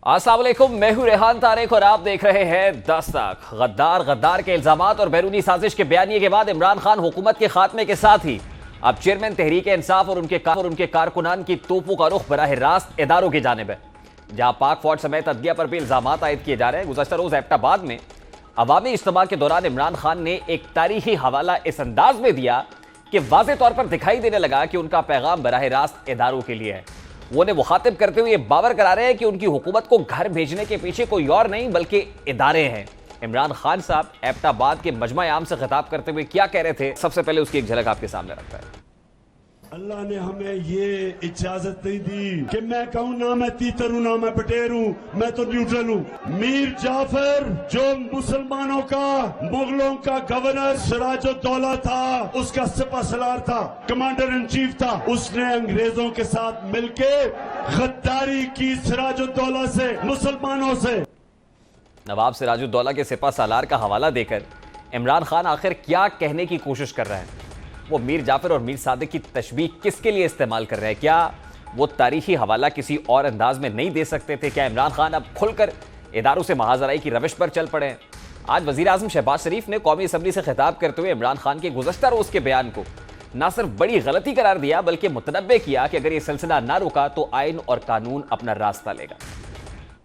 अस्सलाम वालेकुम, मैं हूं रेहान तारिक और आप देख रहे हैं दस्तक। गद्दार के इल्जामात और बैरूनी साजिश के बयानिए के बाद इमरान खान हुकूमत के खात्मे के साथ ही अब चेयरमैन तहरीक इंसाफ और उनके कारकुनान की तोपों का रुख बराह रास्त इदारों की जानिब है, जहां पाक फौज समेत अदलिया पर भी इल्जामात आयद किए जा रहे हैं। गुज़श्ता रोज एबटाबाद में अवामी इज्तिमा के दौरान इमरान खान ने एक तारीखी हवाला इस अंदाज में दिया कि वाज़े तौर पर दिखाई देने लगा कि उनका पैगाम बराह रास्त इदारों के लिए है। वो उन्हें मुखातिब करते हुए बावर करा रहे हैं कि उनकी हुकूमत को घर भेजने के पीछे कोई और नहीं बल्कि इदारे हैं। इमरान खान साहब एबटाबाद के मजमा आम से खिताब करते हुए क्या कह रहे थे, सबसे पहले उसकी एक झलक आपके सामने रखता है। अल्लाह ने हमें ये इजाजत नहीं दी कि मैं कहूँ ना मैं तीतर हूँ ना मैं बटेर हूँ, मैं तो न्यूट्रल हूँ। मीर जाफर जो मुसलमानों का मुगलों का गवर्नर सिराजुद्दौला था, उसका सिपह सलार था, कमांडर इन चीफ था, उसने अंग्रेजों के साथ मिलके गद्दारी की सिराजुद्दौला से, मुसलमानों से। नवाब सिराजुद्दौला के सिपह सालार का हवाला देकर इमरान खान आखिर क्या कहने की कोशिश कर रहे हैं? वो मीर जाफर और मीर सादिक की तशबीह किसके लिए इस्तेमाल कर रहे हैं? क्या वो तारीखी हवाला किसी और अंदाज में नहीं दे सकते थे? क्या इमरान खान अब खुलकर इदारों से महाजराई की रविश पर चल पड़े हैं? आज वजीर आजम शहबाज शरीफ ने कौमी असम्बली से खिताब करते हुए इमरान खान के गुज़श्ता रोज के बयान को न सिर्फ बड़ी गलती करार दिया बल्कि मुतनब्बे किया कि अगर ये सिलसिला ना रुका तो आइन और कानून अपना रास्ता लेगा।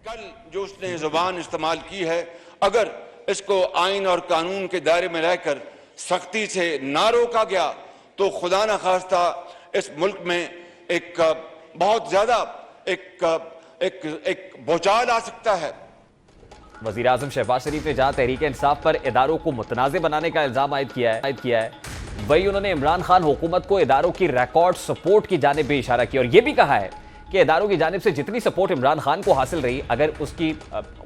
कल जो उसने जुबान इस्तेमाल की है, अगर इसको आइन और कानून के दायरे में रहकर सख्ती से ना रोका गया तो खुदा न खास्ता इस मुल्क में एक बहुत ज्यादा एक भूचाल आ सकता है। वजीर आजम शहबाज शरीफ ने जहां तहरीक इंसाफ पर इदारों को मुतनाज़े बनाने का इल्जाम आयद किया है, वही उन्होंने इमरान खान हुकूमत को इदारों की रिकॉर्ड सपोर्ट की जानिब भी इशारा किया और यह भी कहा है कि इदारों की जानिब से जितनी सपोर्ट इमरान खान को हासिल रही, अगर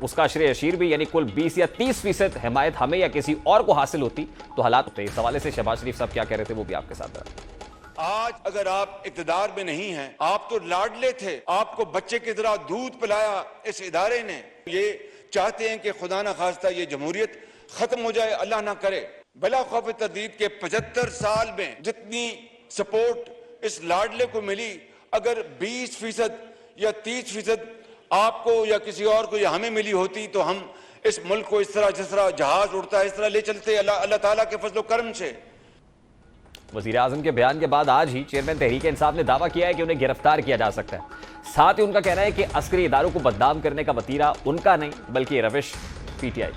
उसका अशरे अशीर भी यानी कुल 20 या 30% हिमायत हमें या किसी और को हासिल होती तो हालात होते। इस हवाले से शहबाज शरीफ साहब क्या कह रहे थे वो भी आपके साथ रहा। आज अगर आप इक़्तिदार में नहीं हैं, आप तो लाडले थे, आपको बच्चे की तरह दूध पिलाया इस इदारे ने। ये चाहते हैं कि खुदा न खास्ता ये जमहूरियत खत्म हो जाए, अल्लाह ना करे। बिला खौफ तरदीद के 75 साल में जितनी सपोर्ट इस लाडले को मिली, अगर 20% या 30% आपको या किसी और को या हमें मिली होती तो हम इस मुल्क को इस तरह जिस तरह जहाज उड़ता है इस तरह ले चलते अल्लाह ताला के फजल करम से। वजीर आजम के बयान के बाद आज ही चेयरमैन तहरीक इंसाफ ने दावा किया है कि उन्हें गिरफ्तार किया जा सकता है। साथ ही उनका कहना है कि अस्करी इदारों को बदनाम करने का वतीरा उनका नहीं बल्कि रविश पीटीआई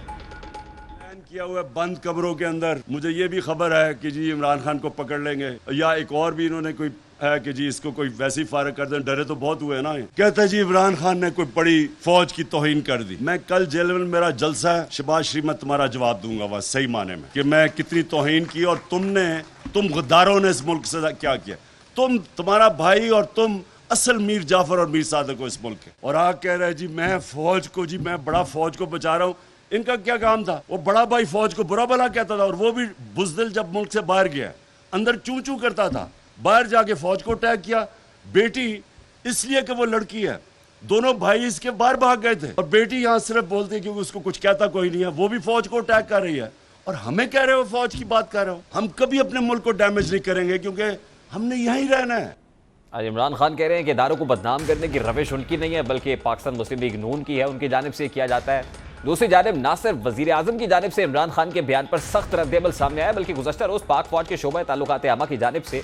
किया हुआ बंद कमरों के अंदर। मुझे ये भी खबर है कि जी इमरान खान को पकड़ लेंगे, या एक और भी इन्होंने कोई है कि जी इसको कोई वैसे ही फारग कर दें। डरे तो बहुत हुए ना। कहता है जी इमरान खान ने कोई बड़ी फौज की तौहीन कर दी। मैं कल जेल में मेरा जलसा है, शहबाज शरीफ मैं तुम्हारा जवाब दूंगा वह सही माने में कि मैं कितनी तौहीन की और तुम गद्दारों ने इस मुल्क से क्या किया। तुम्हारा भाई और तुम असल मीर जाफर और मीर सादिक को इस मुल्क के, और आप कह रहे हैं जी मैं फौज को, जी मैं बड़ा फौज को बचा रहा हूँ। इनका क्या काम था? वो बड़ा भाई फौज को बुरा भला कहता था और वो भी बुज़दिल जब मुल्क से बाहर गया अंदर चू चू करता था, बाहर जाके फौज को अटैक किया। बेटी इसलिए कि वो लड़की है, दोनों भाई इसके बाहर भाग गए थे और बेटी यहाँ सिर्फ बोलती है क्योंकि उसको कुछ कहता कोई नहीं है, वो भी फौज को अटैक कर रही है और हमें कह रहे हो फौज की बात कर रहे हो। हम कभी अपने मुल्क को डैमेज नहीं करेंगे क्योंकि हमने यहीं रहना है। आज इमरान खान कह रहे हैं कि इदारों को बदनाम करने की रविश उनकी नहीं है बल्कि पाकिस्तान मुस्लिम लीग नून की है, उनकी जानिब से किया जाता है। दूसरी जानिब ना सिर्फ वजीर आजम की जानिब से इमरान खान के बयान पर सख्त रद्द-ए-अमल सामने आया बल्कि गुज़श्ता रोज पाक फौज के शोबा ताल्लुकात आमा की जानिब से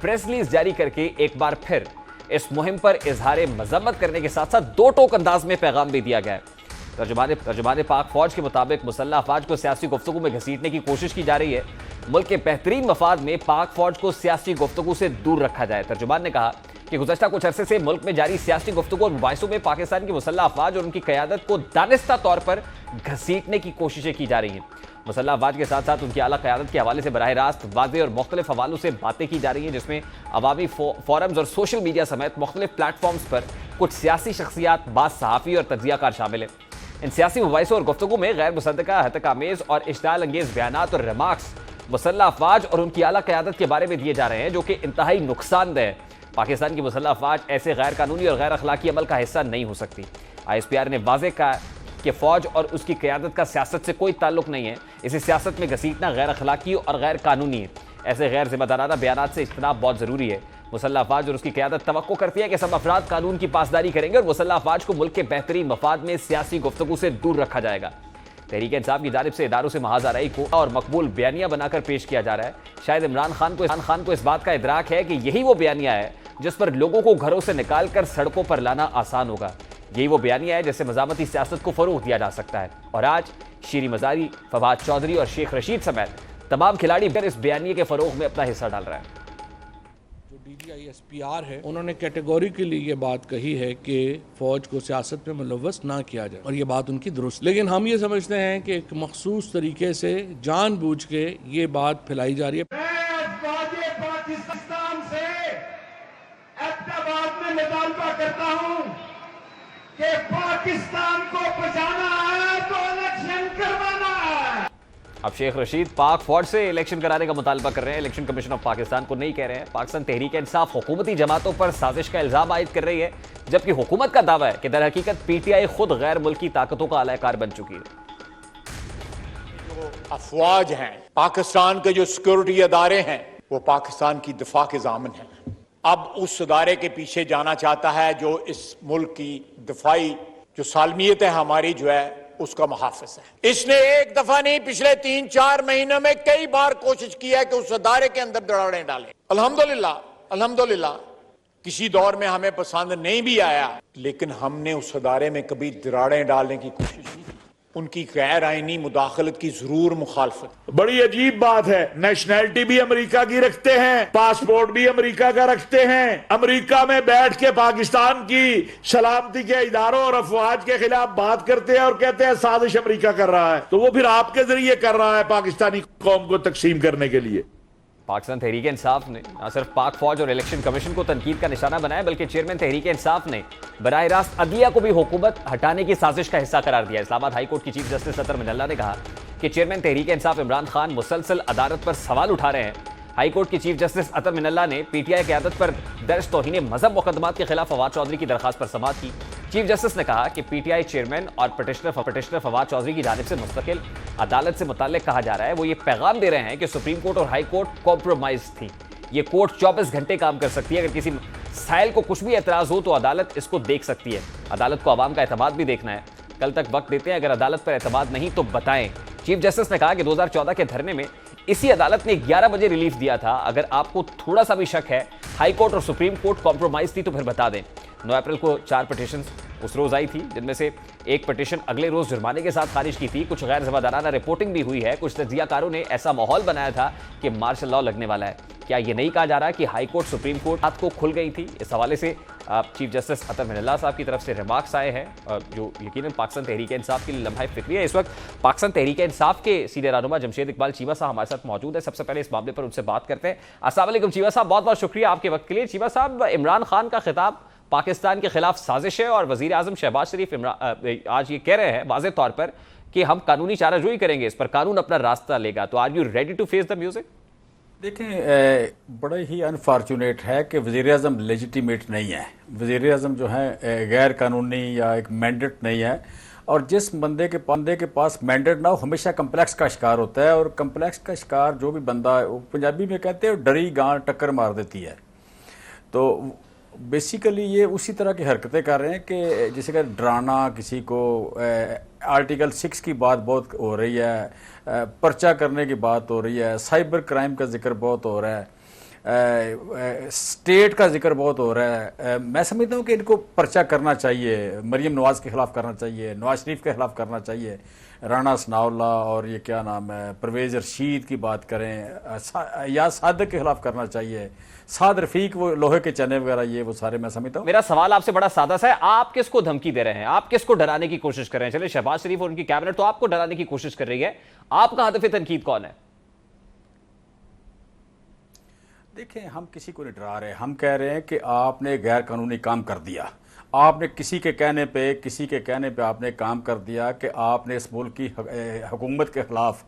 प्रेस रिलीज जारी करके एक बार फिर इस मुहिम पर इजहार मजम्मत करने के साथ साथ दो टोक अंदाज में पैगाम भी दिया गया है। तर्जुमान पाक फौज के मुताबिक मुसल्लह अफवाज को सियासी गुफ्तगू में घसीटने की कोशिश की जा रही है। मुल्क के बेहतरीन मफाद में पाक फौज को सियासी गुफ्तगू से दूर रखा जाए। तर्जुमान ने कहा कि गुज़श्ता कुछ अरसे से मुल्क में जारी सियासी गुफ्तगू और मुबाहिसों में पाकिस्तान की मुसल्लह अफवाज और उनकी क़यादत को दानिस्ता तौर पर घसीटने की कोशिशें की जा रही हैं। मुसल्लह अफवाज के साथ साथ उनकी आला क़यादत के हवाले से बराह रास्त वाज़े और मुख्तलिफ हवालों से बातें की जा रही हैं, जिसमें अवामी फोरम्स और सोशल मीडिया समेत मुख्तलिफ प्लेटफॉर्म्स पर कुछ सियासी शख्सियात, बाज़ सहाफ़ी और तज्ज़ियाकार शामिल हैं। इन सियासी मुबाहिसों और गुफ्तगू में गैर मुसद्दका, हतक-आमेज़ और इश्तिआल अंगेज़ बयानात और रिमार्क्स मुसल्लह अफवाज और उनकी आला क़यादत के बारे में दिए जा रहे हैं, जो कि इंतहाई नुकसानदेह है। पाकिस्तान की मुसल्लह अफवाज ऐसे गैर कानूनी और गैर अखलाकी अमल का हिस्सा नहीं हो सकती। ISPR ने वाज़े कहा कि फौज और उसकी क़यादत का सियासत से कोई ताल्लुक नहीं है, इसे सियासत में घसीटना गैर अखलाकी और गैर कानूनी है। ऐसे गैर जिम्मेदाराना बयानात से इज्तनाब बहुत ज़रूरी है। मुसल्लह अफवाज और उसकी क़यादत तवक्को करती है कि सब अफराद कानून की पासदारी करेंगे और मुसल्लह अफवाज को मुल्क के बेहतरीन मफाद में सियासी गुफ्तगू से दूर रखा जाएगा। तहरीक इंसाफ की जानिब से इदारों से महाज़ाराई को और मकबूल बयानिया बनाकर पेश किया जा रहा है। शायद इमरान खान को इस बात का इदराक है कि यही वो बयानिया है जिस पर लोगों को घरों से निकाल कर सड़कों पर लाना आसान होगा। यही वो बयानिया है जिससे मज़ामती सियासत को फ़रोग़ दिया जा सकता है। और आज शीरी मज़ारी, फवाद चौधरी और शेख रशीद समेत तमाम खिलाड़ी इस बयानिए के फ़रोग़ में अपना हिस्सा डाल रहे हैं। जो DGI SPR है, उन्होंने कैटेगोरिकली ये बात कही है कि फौज को सियासत में मुलव्वस ना किया जाए और ये बात उनकी दुरुस्त। लेकिन हम ये समझते हैं कि एक मखसूस तरीके से जानबूझ के ये बात फैलाई जा रही है। पाकिस्तान से एबटाबाद में मुतालबा करता हूं कि पाकिस्तान को बचाना है तो इलेक्शन करवाना है। अब शेख रशीद पाक फौज से इलेक्शन कराने का मुतालबा कर रहे हैं। इलेक्शन कमीशन ऑफ पाकिस्तान को नहीं कह रहे हैं। पाकिस्तान तहरीक इंसाफ हुकूमती जमातों पर साजिश का इल्जाम आयद कर रही है, जबकि हुकूमत का दावा है कि दर हकीकत PTI खुद गैर मुल्की ताकतों का अलाकार बन चुकी है। जो अफवाज हैं, पाकिस्तान के जो सिक्योरिटी अदारे हैं, वो पाकिस्तान की दिफा के ज़ामिन हैं। अब उस अदारे के पीछे जाना चाहता है जो इस मुल्क की दिफाई जो सालमियत है हमारी जो है उसका मुहाफिज है। इसने एक दफा नहीं, पिछले 3-4 महीनों में कई बार कोशिश की है कि उस अदारे के अंदर दरारें डालें। अल्हम्दुलिल्लाह किसी दौर में हमें पसंद नहीं भी आया, लेकिन हमने उस अदारे में कभी दरारें डालने की कोशिश नहीं की। उनकी गैर आईनी मुदाखलत की जरूर मुखालफत। बड़ी अजीब बात है, नेशनैलिटी भी अमेरिका की रखते हैं, पासपोर्ट भी अमेरिका का रखते हैं, अमेरिका में बैठ के पाकिस्तान की सलामती के इदारों और अफवाज के खिलाफ बात करते हैं और कहते हैं साजिश अमेरिका कर रहा है। तो वो फिर आपके जरिए कर रहा है पाकिस्तानी कौम को तकसीम करने के लिए। पाकिस्तान तहरीक इंसाफ ने न सिर्फ पाक फौज और इलेक्शन कमीशन को तनकीद का निशाना बनाया, बल्कि चेयरमैन तहरीक इंसाफ ने बराह रास्त अदलिया को भी हुकूमत हटाने की साजिश का हिस्सा करार दिया। इस्लामाबाद हाई कोर्ट की चीफ जस्टिस अतर मिनल्ला ने कहा कि चेयरमैन तहरीक इंसाफ इमरान खान मुसलसल अदालत पर सवाल उठा रहे हैं। हाई कोर्ट की चीफ जस्टिस अतर मिनल्ला ने PTI क़यादत पर दर्ज तौहीन मजहब मुकदमात के खिलाफ फवाद चौधरी की दरखास्त पर समाअत की। चीफ जस्टिस ने कहा कि PTI चेयरमैन और पटिशनर फवाद चौधरी की जानिब से मुस्तकिल अदालत से मुताल्लिक कहा जा रहा है। वो ये पैगाम दे रहे हैं कि सुप्रीम कोर्ट और हाई कोर्ट कॉम्प्रोमाइज थी। ये कोर्ट 24 घंटे काम कर सकती है। अगर किसी साइल को कुछ भी एतराज हो तो अदालत इसको देख सकती है। अदालत को अवाम का एतमाद भी देखना है। कल तक वक्त देते हैं, अगर अदालत पर एतमाद नहीं तो बताएं। चीफ जस्टिस ने कहा कि 2014 के धरने में इसी अदालत ने 11 बजे रिलीफ दिया था। अगर आपको थोड़ा सा भी शक है हाई कोर्ट और सुप्रीम कोर्ट कॉम्प्रोमाइज थी तो फिर बता दें। 9 अप्रैल को 4 पिटीशन उस रोज आई थी, जिनमें से एक पिटीशन अगले रोज जुर्माने के साथ खारिज की थी। कुछ गैर ज़िम्मेदाराना रिपोर्टिंग भी हुई है। कुछ तज्जियाकारों ने ऐसा माहौल बनाया था कि मार्शल लॉ लगने वाला है। क्या ये नहीं कहा जा रहा कि हाई कोर्ट सुप्रीम कोर्ट हाथ को खुल गई थी? इस हवाले से चीफ जस्टिस अतर मिनल्ला साहब की तरफ से रिमार्क्स आए हैं, जो यकीनन पाकिस्तान तहरीक इंसाफ के लिए लम्हा फिक्री है। इस वक्त पाकिस्तान तहरीक इंसाफ के सीनियर रहनुमा जमशेद इकबाल चीमा साहब हमारे साथ मौजूद है। सबसे पहले इस मामले पर उनसे बात करते हैं। अस्सलाम वालेकुम चीमा साहब, बहुत बहुत शुक्रिया आपके वक्त के लिए। चीमा साहब, इमरान खान का खिताब पाकिस्तान के खिलाफ साजिश है और वजीर आजम शहबाज शरीफ आज ये कह रहे हैं वाज़ेह तौर पर कि हम कानूनी चाराजोई करेंगे, इस पर कानून अपना रास्ता लेगा। तो are you ready to face the music? देखें, बड़ा ही अनफॉर्चुनेट है कि वज़ीर-ए-आज़म लेजिटिमेट नहीं है। वज़ीर-ए-आज़म जो है गैर कानूनी या एक मैंडेट नहीं है, और जिस बंदे के पास मैंडेट ना हो हमेशा कम्प्लेक्स का शिकार होता है। और कम्प्लेक्स का शिकार जो भी बंदा है, वो पंजाबी में कहते हैं डरी गांठ टक्कर मार देती है। तो बेसिकली ये उसी तरह की हरकतें कर रहे हैं कि जैसे कि डराना किसी को। आर्टिकल 6 की बात बहुत हो रही है, पर्चा करने की बात हो रही है, साइबर क्राइम का जिक्र बहुत हो रहा है, स्टेट का जिक्र बहुत हो रहा है। मैं समझता हूँ कि इनको पर्चा करना चाहिए, मरीम नवाज के खिलाफ करना चाहिए, नवाज शरीफ के खिलाफ करना चाहिए, राना सनाउल्लाह और ये क्या नाम है परवेज़ रशीद की बात करें, या सादक के खिलाफ करना चाहिए, साद रफीक वो लोहे के चने वगैरह, ये वो सारे मैं समझता हूँ। मेरा सवाल आपसे बड़ा सादा सा है, आप किसको धमकी दे रहे हैं? आप किसको डराने की कोशिश कर रहे हैं? चलिए, शहबाज शरीफ और उनकी कैबिनेट तो आपको डराने की कोशिश कर रही है, आपका हदफ तनकीद कौन है? देखें, हम किसी को नहीं डरा रहे। हम कह रहे हैं कि आपने गैर कानूनी काम कर दिया। आपने किसी के कहने पे आपने काम कर दिया कि आपने इस मुल्क की हुकूमत के ख़िलाफ़,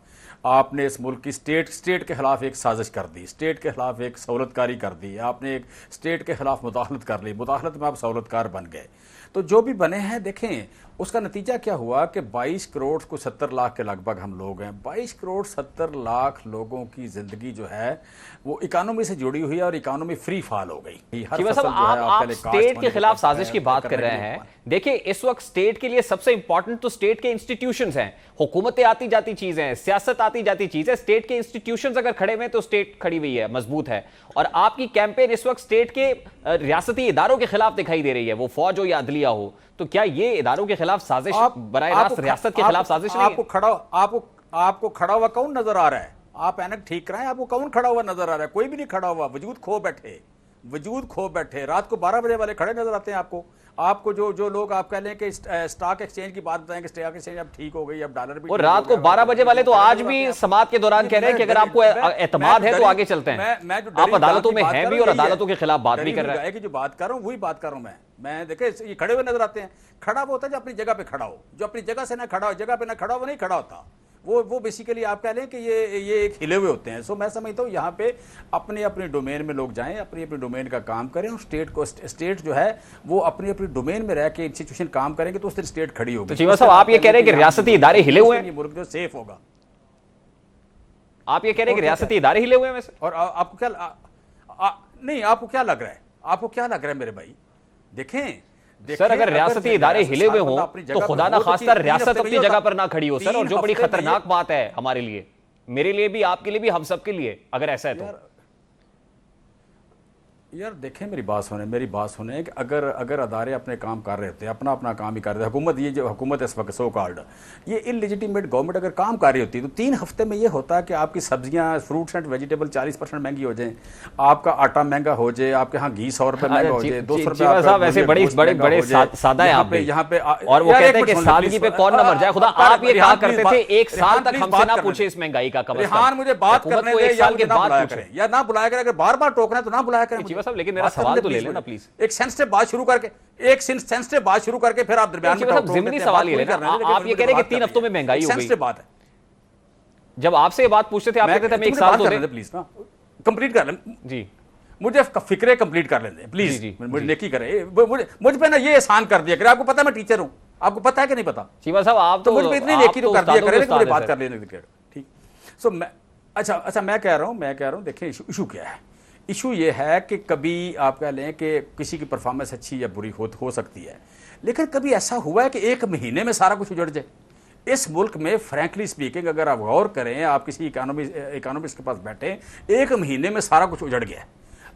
आपने इस मुल्क की स्टेट के ख़िलाफ़ एक साजिश कर दी, स्टेट के ख़िलाफ़ एक सहूलतकारी कर दी, आपने एक स्टेट के ख़िलाफ़ मुदाखलत कर ली, मुदाखलत में आप सहूलतकार बन गए। तो जो भी बने हैं, देखें, उसका नतीजा क्या हुआ कि 22 करोड़ को 70 लाख के लगभग हम लोग हैं। 22 करोड़ 70 लाख लोगों की जिंदगी जो है वो इकोनॉमी से जुड़ी हुई है और इकोनॉमी फ्री फॉल हो गई। हर जी, फसल साहब, जो है आप आपके लिए स्टेट के खिलाफ साजिश की बात करने कर के रहे लिए हैं। देखिए, इस वक्त स्टेट के लिए सबसे इंपॉर्टेंट तो स्टेट के इंस्टीट्यूशंस हैं। हुकूमतें आती जाती चीज हैं, सियासत आती जाती चीज है। स्टेट के इंस्टीट्यूशंस अगर खड़े हुए तो स्टेट खड़ी हुई है, मजबूत है। और आपकी कैंपेन इस वक्त स्टेट के रियासती इदारों के खिलाफ दिखाई दे रही है, वो फौज हो या अदलिया हो। तो क्या ये इदारों के खिलाफ साजिश बराह रास्त रियासत के खिलाफ साजिश नहीं है? आपको खड़ा हुआ कौन नजर आ रहा है? आप ऐनक ठीक कराएं, आपको कौन खड़ा हुआ नजर आ रहा है? कोई भी नहीं खड़ा हुआ। वजूद खो बैठे। रात को 12 बजे वाले खड़े नजर आते हैं आपको जो लोग आप कह लें कि स्टॉक एक्सचेंज की बात बताएं कि स्टॉक एक्सचेंज अब ठीक हो गई, अब डॉलर भी। और रात को 12 बजे वाले तो आज भी समात के दौरान कह रहे हैं कि अगर आपको एतमाद है तो आगे चलते हैं। आप अदालतों में हैं भी और अदालतों के खिलाफ बात भी कर रहे हैं। कि जो बात कर रहा हूं वही बात कर रहा हूं मैं देखे ये खड़े हुए नजर आते हैं। खड़ा वो होता है जो अपनी जगह पे खड़ा हो, जो अपनी जगह से ना खड़ा हो, जगह पे ना खड़ा हो, वो नहीं खड़ा होता। वो बेसिकली आप कह लें कि ये एक हिले हुए होते हैं। सो मैं समझता हूँ यहाँ पे अपने डोमेन में लोग जाएं, अपनी डोमेन का काम करें और स्टेट जो है वो अपनी डोमेन में रह के इंस्टीट्यूशन काम करेंगे तो उस दिन स्टेट खड़ी होगी। तो चीमा साहब, आप ये कह रहे हैं कि रियासती इदारे हिले हुए हैं? मुल्क जो सेफ होगा। आप ये कह रहे हैं कि रियासती इदारे हिले हुए हैं वैसे? और आपको क्या नहीं, आपको क्या लग रहा है मेरे भाई? देखें सर, अगर रियासती इदारे हिले हुए हों तो खुदा ना खास्ता रियासत अपनी जगह पर ना खड़ी हो सर। और जो बड़ी खतरनाक बात है हमारे लिए, मेरे लिए भी, आपके लिए भी, हम सब के लिए, अगर ऐसा है तो यार देखें मेरी बात सुने कि अगर अदारे अपने काम कर रहे होते, अपना काम ही कर रहे थे, हुकूमत ये जो हुकूमत इस वक्त सो कॉल्ड ये इनलेजिटिमेट गवर्नमेंट अगर काम कर रही होती तो 3 हफ्ते में ये होता है कि आपकी सब्जियां, फ्रूट्स एंड वेजिटेबल 40% महंगी हो जाए, आपका आटा महंगा हो जाए, आपके यहाँ घी 100 रुपये महंगा हो जाए, 200 रुपये। वैसे बड़े सादा है यहाँ पे। और वो कहते हैं कि सादगी पे कौन ना मर जाए। खुदा, आप ये कहा करते थे 1 साल तक हमसे ना पूछे इस महंगाई का। रेहान मुझे बात करने दे, 1 साल के बाद करें या ना बुलाया करें। अगर बार-बार टोकना है तो ना बुलाया करें। साहब, लेकिन मेरा सवाल तो ले लेना प्लीज। एक सेंसिटिव बात शुरू करके फिर आप दरमियान में ज़िमनी सवाल ये लेना। आप ये कह रहे हैं कि 3 हफ्तों में महंगाई हो गई। सेंसिटिव बात है। जब आपसे ये बात पूछते थे आप कहते थे मैं 1 साल तो दे प्लीज ना कंप्लीट कर लें जी, मुझे फिक्रे कंप्लीट कर लें प्लीज। मुझे नेकी करें, मुझ पे ना ये एहसान कर दिया करें। आपको पता है मैं टीचर हूं, आपको पता है कि नहीं पता? चीमा साहब, आप तो मुझ पे इतनी नेकी तो कर दिया करें, लेकिन मुझे बात कर लेने दीजिए। ठीक। सो मैं अच्छा मैं कह रहा हूं देखिए इशू क्या है। इशू ये है कि कभी आप कह लें कि किसी की परफॉर्मेंस अच्छी या बुरी हो सकती है, लेकिन कभी ऐसा हुआ है कि 1 महीने में सारा कुछ उजड़ जाए? इस मुल्क में फ्रैंकली स्पीकिंग अगर आप गौर करें, आप किसी इकोनॉमिस्ट के पास बैठे, 1 महीने में सारा कुछ उजड़ गया।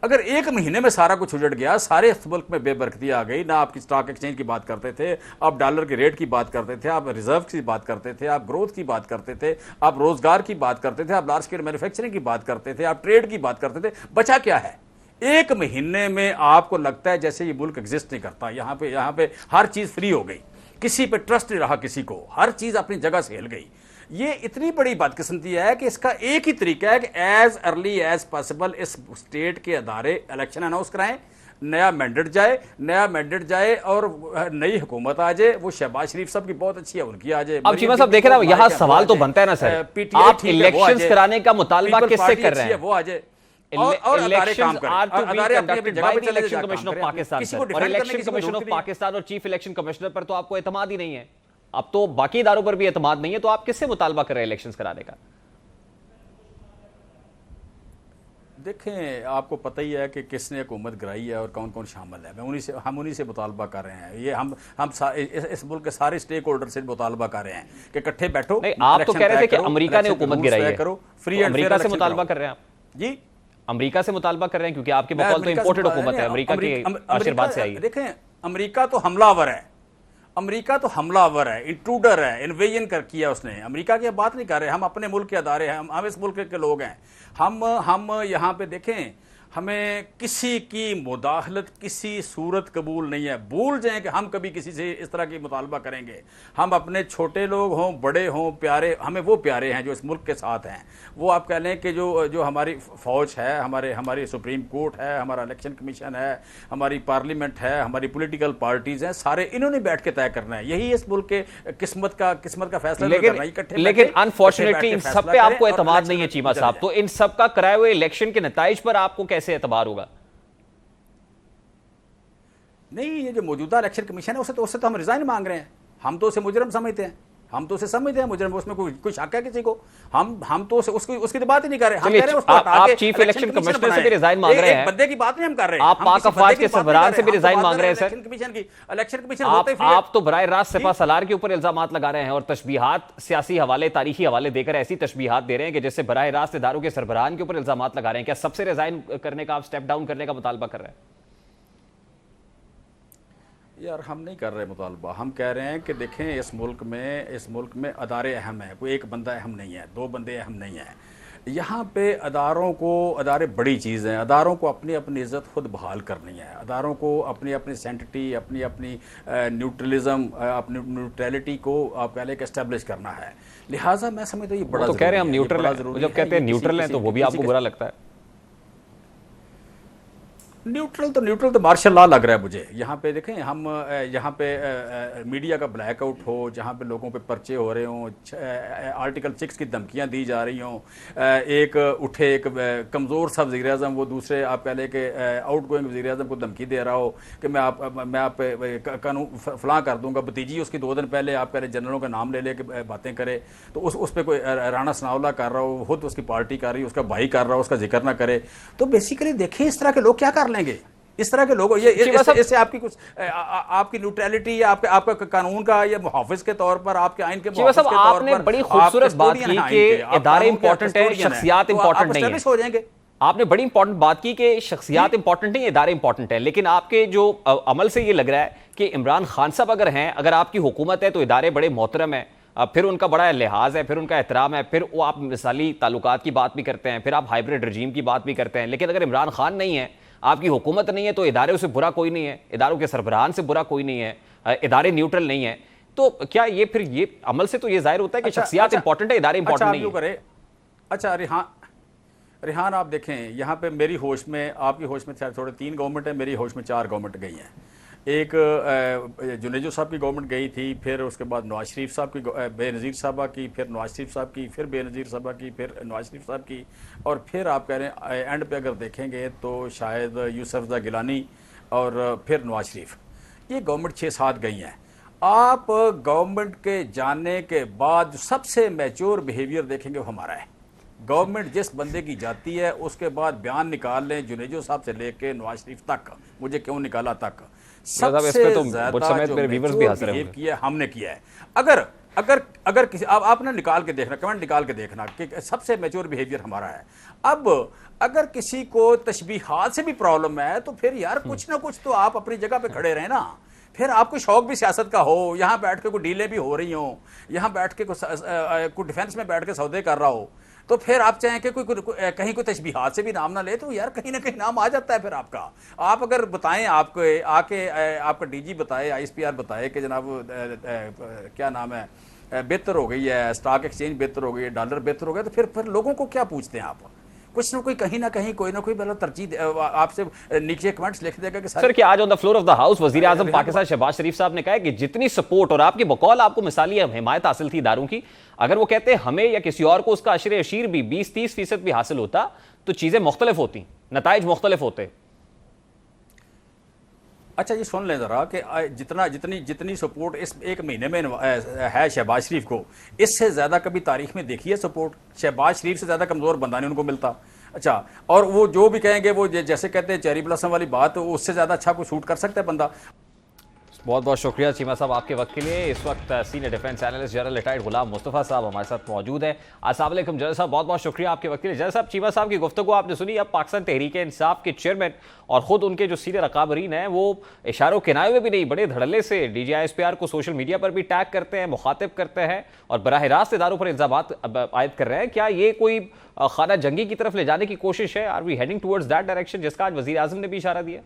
अगर 1 महीने में सारा कुछ उजड़ गया, सारे इस मुल्क में बेबरकती आ गई, ना आपकी स्टॉक एक्सचेंज की बात करते थे, आप डॉलर के रेट की बात करते थे, आप रिजर्व की बात करते थे, आप ग्रोथ की बात करते थे, आप रोजगार की बात करते थे, आप लार्ज स्केल मैन्युफैक्चरिंग की बात करते थे, आप ट्रेड की बात करते थे, बचा क्या है? 1 महीने में आपको लगता है जैसे ये मुल्क एग्जिस्ट नहीं करता। यहाँ पे हर चीज फ्री हो गई, किसी पे ट्रस्ट नहीं रहा, किसी को हर चीज अपनी जगह से हिल गई। ये इतनी बड़ी बदकिस्मती है कि इसका एक ही तरीका है कि एज अर्ली एज पॉसिबल इस स्टेट के अदारे इलेक्शन अनाउंस कराएं, नया मैंडेट जाए और नई हुकूमत आ जाए। वो शहबाज शरीफ साहब की बहुत अच्छी है, उनकी आ जाए। अब चीमा साहब देखे ना, यहाँ सवाल तो बनता है ना सर, आप इलेक्शंस कराने का मुतालबा किससे कर रहे हैं? वो आ जाए पाकिस्तान और चीफ इलेक्शन कमिश्नर पर तो आपको एतमाद ही नहीं है। अब तो बाकी इदारों पर भी एतमाद नहीं है, तो आप किससे मुतालबा कर रहे हैं इलेक्शंस कराने का? देखें, आपको पता ही है कि किसने हुकूमत गिराई है और कौन कौन शामिल है। हम उन्हीं से मुतालबा कर रहे हैं। ये हम इस मुल्क के सारे स्टेक होल्डर से मुतालबा कर रहे हैं कि इकट्ठे बैठो। आप तो कह रहे थे कि अमेरिका ने हुकूमत गिराई है, फ्री एंड अमेरिका से मुतालबा कर रहे हैं आप? जी, अमेरिका से मुतालबा कर रहे हैं क्योंकि आपके बकौल तो इंपोर्टेड हुकूमत है, अमेरिका के आशीर्वाद से आई है। देखें, अमेरिका तो हमलावर है, इंट्रूडर है, इन्वेजन किया उसने। अमेरिका की बात नहीं कर रहे, हम अपने मुल्क के अदारे हैं, हम इस मुल्क के लोग हैं। हम यहाँ पे देखें, हमें किसी की मुदाखलत किसी सूरत कबूल नहीं है। भूल जाएं कि हम कभी किसी से इस तरह की मुतालबा करेंगे। हम अपने छोटे लोग हों, बड़े हों, प्यारे, हमें वो प्यारे हैं जो इस मुल्क के साथ हैं। वो आप कह लें कि जो हमारी फौज है, हमारी सुप्रीम कोर्ट है, हमारा इलेक्शन कमीशन है, हमारी पार्लियामेंट है, हमारी पॉलिटिकल पार्टीज हैं, सारे इन्होंने बैठ के तय करना है। यही इस मुल्क के किस्मत का फैसला करना है। लेकिन अनफॉर्चुनेटली इन सब पे आपको एतमाद नहीं है चीमा साहब। तो इन सब का कराए हुए इलेक्शन के नताइज पर आपको कैसे एतबार होगा? नहीं, ये जो मौजूदा इलेक्शन कमीशन है उससे तो हम रिजाइन मांग रहे हैं। हम तो उसे मुजरम समझते हैं, हम तो उसे समझते हैं मुजरम, उसमें कोई शक है किसी को? हम तो उसकी तो बात ही नहीं कर रहे। हम कह रहे हैं उसको हटा के आप चीफ इलेक्शन कमिश्नर से भी रिजाइन मांग रहे हैं, बंदे की बात नहीं हम कर रहे हैं, आप पाक अफवाज के सरबराह से भी रिजाइन मांग रहे हैं सर। इलेक्शन कमीशन होते फिर आप तो बराह रास्त सिपा सलार के ऊपर इल्जामात लगा रहे हैं और तशबीहात, सियासी हवाले, तारीखी हवाले देकर ऐसी तशबीहात दे रहे हैं कि जिससे बराह रास्त इदारों के सरबराहान के ऊपर इल्जामात लगा रहे हैं। क्या सबसे रिजाइन करने का, आप स्टेप डाउन करने का मुतालबा कर रहे हैं? यार हम नहीं कर रहे मुतालबा, हम कह रहे हैं कि देखें इस मुल्क में अदारे अहम हैं, कोई एक बंदा अहम नहीं है, दो बंदे अहम नहीं हैं। यहाँ पे अदारे बड़ी चीज़ हैं, अदारों को अपनी अपनी इज़्ज़त खुद बहाल करनी है, अदारों को अपनी अपनी सेंटिटी, अपनी न्यूट्रलिज्म, अपनी न्यूट्रलिटी को आप कह लें कि एस्टेब्लिश करना है। लिहाजा मैं समझता हूँ ये बड़ा, तो कह रहे हैं हम न्यूट्रल हैं, जब कहते हैं न्यूट्रल हैं तो वो भी आपको बुरा लगता है? न्यूट्रल तो मार्शल लॉ लग रहा है मुझे। यहाँ पे देखें, हम यहाँ पे मीडिया का ब्लैकआउट हो, जहाँ पे लोगों पे पर्चे हो रहे हों, आर्टिकल 6 की धमकियाँ दी जा रही हों, एक कमज़ोर सा वज़ीर-ए-आज़म वो दूसरे आप कह लें कि आउट गोइंग वज़ीर-ए-आज़म को धमकी दे रहा हो कि मैं आप पे कानून फलां कर दूंगा, भतीजी उसकी 2 दिन पहले आप कह रहे जनरलों का नाम ले के बातें करे, तो उस पर कोई राणा सनाउल्लाह कर रहा हो, खुद उसकी पार्टी कर रही है, उसका भाई कर रहा हो, उसका जिक्र ना करे, तो बेसिकली देखिए इस तरह के लोग क्या कर लेंगे, इस तरह के लोग इससे आपकी कुछ आपकी न्यूट्रलिटी या आपका कानून का या मुहाफिज के तौर पर, आपके आइन के मुहाफिज के तौर पर आपने बड़ी खूबसूरत बात की कि इदारे इंपॉर्टेंट है, शख्सियात इंपॉर्टेंट नहीं है। हो जाएंगे। आपने बड़ी इंपॉर्टेंट बात की कि शख्सियात इंपॉर्टेंट नहीं है, इदारे इंपॉर्टेंट है, लेकिन आपके जो अमल से ये लग रहा है कि इमरान खान साहब अगर हैं, अगर आपकी हुकूमत है तो इदारे बड़े मोहतरम हैं, फिर उनका बड़ा लिहाज है, फिर उनका एहतराम है, फिर वो आप मिसाली ताल्लुकात की बात भी करते हैं, फिर आप हाइब्रिड रजीम की बात भी करते हैं। लेकिन अगर इमरान खान नहीं है, आपकी हुकूमत नहीं है, तो इदारों से बुरा कोई नहीं है, इदारों के सरबराहान से बुरा कोई नहीं है, इदारे न्यूट्रल नहीं है, तो क्या ये फिर ये अमल से तो ये जाहिर होता है कि शख्सियात इंपॉर्टेंट है, इदारे इंपॉर्टेंट नहीं है। अच्छा रिहान आप देखें, यहाँ पे मेरी होश में, आपकी होश में थोड़े 3 गवर्नमेंट है, मेरी होश में 4 गवर्नमेंट गई हैं। एक जुनेजो साहब की गवर्नमेंट गई थी, फिर उसके बाद नवाज शरीफ साहब की, बेनज़ीर साहबा की, फिर नवाज शरीफ साहब की, फिर बेनज़ीर साहबा की, फिर नवाज शरीफ साहब की, और फिर आप कह रहे हैं एंड पे अगर देखेंगे तो शायद यूसुफ़ गिलानी और फिर नवाज शरीफ। ये गवर्नमेंट 6-7 गई हैं। आप गवर्नमेंट के जाने के बाद सबसे मैच्योर बिहेवियर देखेंगे वो हमारा है। गवर्नमेंट जिस बंदे की जाती है उसके बाद बयान निकाल लें, जुनेजो साहब से लेके नवाज शरीफ तक, मुझे क्यों निकाला तक, सबसे ज्यादा जो बिहेव किया हमने किया है। अगर किसी आपने निकाल के देखना, कमेंट निकाल के देखना कि सबसे मैच्योर बिहेवियर हमारा है। अब अगर किसी को तशबीहात से भी प्रॉब्लम है तो फिर यार कुछ ना कुछ तो आप अपनी जगह पे खड़े रहें ना। फिर आपको शौक भी सियासत का हो, यहाँ बैठ के कोई डीलें भी हो रही हो, यहाँ बैठ के कोई डिफेंस में बैठ के सौदे कर रहा हो, तो फिर आप चाहें कि कहीं कोई तशबीहात से भी नाम ना ले तो यार कहीं ना कहीं नाम आ जाता है फिर आपका। आप अगर बताएं, आपको आके आपका डीजी बताए, ISPR बताए कि जनाब क्या नाम है, बेहतर हो गई है, स्टॉक एक्सचेंज बेहतर हो गई है, डॉलर बेहतर हो गया, तो फिर लोगों को क्या पूछते हैं आप? कुछ ना कोई कहीं ना कहीं कोई ना कोई मतलब तरजीह आपसे नीचे कमेंट्स लिख देगा कि सर क्या आज on the floor of the house वजीर आजम पाकिस्तान शहबाज शरीफ साहब ने कहा कि जितनी सपोर्ट और आपकी बकौल आपको मिसाली हिमायत हासिल थी इदारों की, अगर वो कहते हैं हमें या किसी और को उसका अशरे अशीर भी 20-30% भी हासिल होता तो चीजें मुख्तलिफ होती, नताइज मुख्तलिफ होते। अच्छा ये सुन लें ज़रा कि जितनी सपोर्ट इस 1 महीने में है शहबाज शरीफ को, इससे ज़्यादा कभी तारीख में देखी है सपोर्ट? शहबाज शरीफ से ज़्यादा कमज़ोर बंदा नहीं उनको मिलता। अच्छा, और वो जो भी कहेंगे वो जैसे कहते हैं चेरी ब्लॉसम वाली बात, उससे ज़्यादा अच्छा कोई शूट कर सकता है बंदा। बहुत बहुत शुक्रिया चीमा साहब आपके वक्त के लिए। इस वक्त senior defence analyst general retired Ghulam Mustafa साहब हमारे साथ मौजूद हैं। अस्सलाम वालेकुम जनरल साहब, बहुत बहुत शुक्रिया आपके वक्त के लिए। जनरल साहब, चीमा साहब की गुफ्तगू आपने सुनी। अब पाकिस्तान तहरीक-ए-इंसाफ के चेयरमैन और ख़ुद उनके जो सीनियर अकाबरीन हैं वो इशारों किनारे में भी नहीं, बड़े धड़ल्ले से DG ISPR को सोशल मीडिया पर भी टैग करते हैं, मुखातिब करते हैं और बराह रास्त इदारों पर इल्ज़ामात आयद कर रहे हैं। क्या ये कोई खाना जंगी की तरफ ले जाने की कोशिश है? Are we heading towards that direction जिसका आज वज़ीर आज़म ने भी इशारा दिया?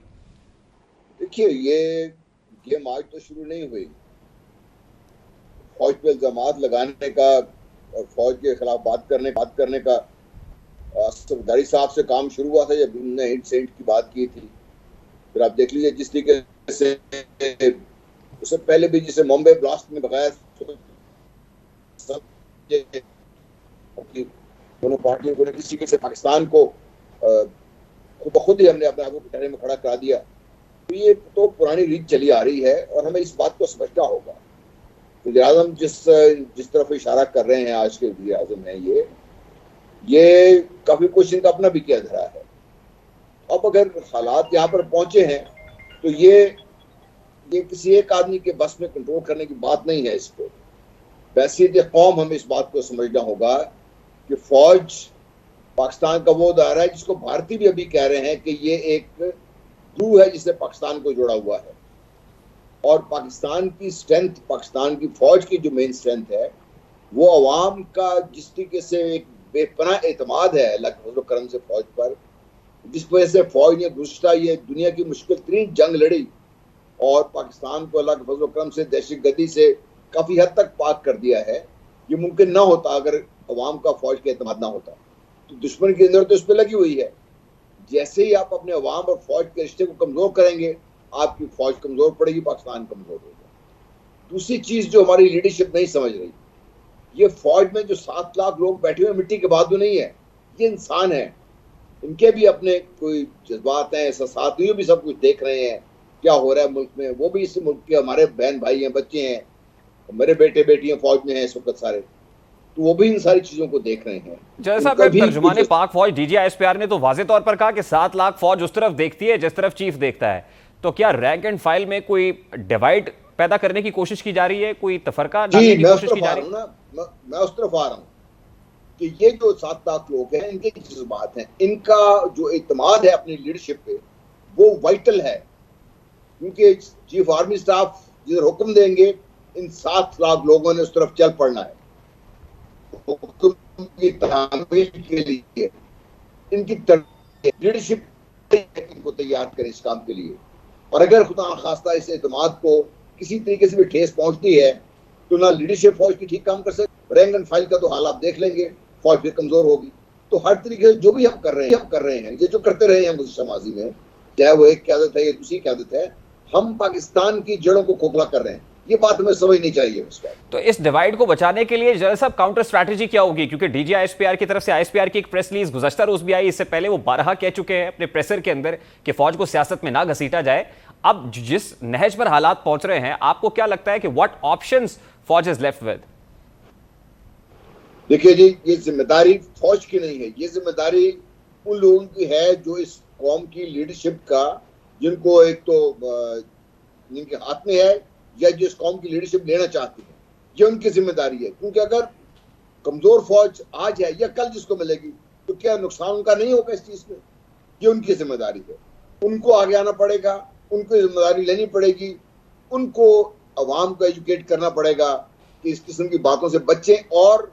देखिए ये गेम आज तो शुरू नहीं हुई। फौज पे इल्जामात लगाने का और फौज के खिलाफ बात करने का सरदारी साहब से काम शुरू हुआ था जब उन्होंने हिट सेंट की बात की थी। फिर आप देख लीजिए जिस तरीके से उससे पहले भी जिसे मुंबई ब्लास्ट में बकाया दोनों पार्टियों को किसी तरीके से पाकिस्तान को खुद ही हमने अपने आप को कटहरे में खड़ा करा दिया। तो ये तो पुरानी रीत चली आ रही है और हमें इस बात को समझना होगा वज़ीर आज़म जिस तरफ इशारा कर रहे हैं आज के वज़ीर आज़म हैं, ये काफी कुछ इनका अपना भी किया धरा है। अब अगर हालात यहाँ पर पहुंचे हैं तो ये किसी एक आदमी के बस में कंट्रोल करने की बात नहीं है। इसको बैसियत कौम हमें इस बात को समझना होगा कि फौज पाकिस्तान का वो दायरा है जिसको भारतीय भी अभी कह रहे हैं कि ये एक ग्लू है जिससे पाकिस्तान को जोड़ा हुआ है। और पाकिस्तान की स्ट्रेंथ, पाकिस्तान की फौज की जो मेन स्ट्रेंथ है वो अवाम का जिस तरीके से एक बेपनाह एतमाद है अल्लाह के फजल करम से फौज पर, जिस वजह से फौज ने गुज़श्ता ये दुनिया की मुश्किल तरीन जंग लड़ी और पाकिस्तान को अल्लाह के फजल करम से दहशतगर्दी से काफ़ी हद तक पाक कर दिया है। ये मुमकिन ना होता अगर अवाम का फौज का एतमाद ना होता। तो दुश्मन की नज़र तो इस पर लगी हुई है। जैसे ही आप अपने अवाम और फौज के रिश्ते को कमज़ोर करेंगे, आपकी फौज कमज़ोर पड़ेगी, पाकिस्तान कमज़ोर होगा। दूसरी चीज़ जो हमारी लीडरशिप नहीं समझ रही, ये फौज में जो 7 लाख लोग बैठे हुए मिट्टी के बादू नहीं है, ये इंसान है। इनके भी अपने कोई जज्बात हैं, एहसास, ये भी सब कुछ देख रहे हैं क्या हो रहा है मुल्क में। वो भी इस मुल्क के हमारे बहन भाई हैं, बच्चे हैं, मेरे बेटे बेटियां फौज में हैं इस वक्त सारे, तो वो भी इन सारी चीजों को देख रहे हैं। जैसा तर्जुमाने पाक फौज DGISPR ने तो वाज़ेह तौर पर कहा कि 7 लाख फौज उस तरफ देखती है जिस तरफ चीफ देखता है। तो क्या रैंक एंड फाइल में कोई डिवाइड पैदा करने की कोशिश की जा रही है, कोई तफरका डालने की कोशिश की जा रही है? मैं उस तरफ आ रहा हूँ कि ये जो 7 लाख लोग हैं, इनके जज्बात हैं, इनका जो एतमाद है अपनी लीडरशिप पे वो वाइटल है। क्योंकि चीफ आर्मी स्टाफ जिधर हुक्म देंगे, इन 7 लाख लोगों ने उस तरफ चल पड़ना है। हुक्म की तामील के लिए इनकी लीडरशिप इनको तैयार करें इस काम के लिए। और अगर खुदा खास्ता इस एतमाद को किसी तरीके से भी ठेस पहुंचती है तो ना लीडरशिप फौज की ठीक काम कर सकते। रैंक एंड फाइल का तो हाल आप देख लेंगे, फौज फिर कमजोर होगी। तो हर तरीके से जो भी हम कर रहे हैं ये जो करते रहे हैं गुज़श्ता माजी में, चाहे वो एक क़यादत है या दूसरी क़यादत है, हम पाकिस्तान की जड़ों को खोखला कर रहे हैं। ये बात हमें समझनी चाहिए उस वक्त। तो इस डिवाइड को बचाने के लिए जरा साहब काउंटर स्ट्रैटेजी क्या होगी? क्योंकि DGISPR की तरफ से ISPR की एक प्रेस रिलीज गुज़श्ता रोज भी आई, इससे पहले वो 12 कह चुके हैं अपने प्रेसर के अंदर कि फौज को सियासत में ना घसीटा जाए। अब जिस नहज पर हालात पहुंच रहे हैं, आपको क्या लगता है कि व्हाट ऑप्शंस फौज इज लेफ्ट विद? देखिए जी, ये जिम्मेदारी फौज की नहीं है, ये जिम्मेदारी उन लोगों की है जो इस कौम की लीडरशिप का, जिनको एक तो जिनके हाथ में है या जिस कौम की लीडरशिप लेना चाहती है, ये उनकी जिम्मेदारी है। क्योंकि अगर कमजोर फौज आज है या कल जिसको मिलेगी तो क्या नुकसान उनका नहीं होगा इस चीज में? ये उनकी जिम्मेदारी है। उनको आगे आना पड़ेगा, उनको जिम्मेदारी लेनी पड़ेगी, उनको अवाम को एजुकेट करना पड़ेगा कि इस किस्म की बातों से बचें। और